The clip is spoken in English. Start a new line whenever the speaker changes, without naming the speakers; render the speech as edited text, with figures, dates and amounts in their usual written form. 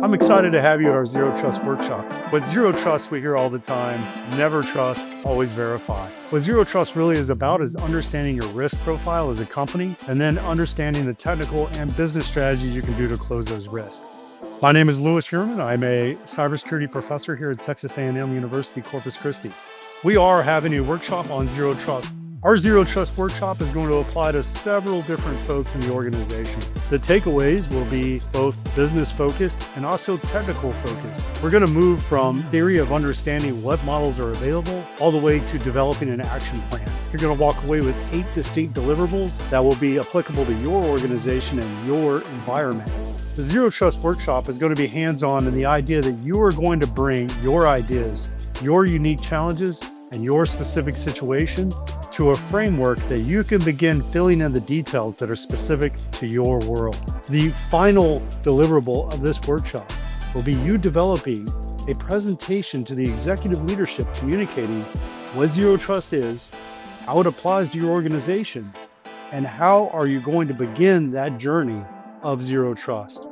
I'm excited to have you at our Zero Trust workshop. With Zero Trust, we hear all the time, never trust, always verify. What Zero Trust really is about is understanding your risk profile as a company and then understanding the technical and business strategies you can do to close those risks. My name is Louis Heuermann. I'm a cybersecurity professor here at Texas A&M University, Corpus Christi. We are having a workshop on Zero Trust. Our Zero Trust workshop is going to apply to several different folks in the organization. The takeaways will be both business focused and also technical focused. We're going to move from theory of understanding what models are available all the way to developing an action plan. You're going to walk away with 8 distinct deliverables that will be applicable to your organization and your environment. The Zero Trust workshop is going to be hands-on in the idea that you are going to bring your ideas, your unique challenges, and your specific situation to a framework that you can begin filling in the details that are specific to your world. The final deliverable of this workshop will be you developing a presentation to the executive leadership communicating what Zero Trust is, how it applies to your organization, and how are you going to begin that journey of Zero Trust.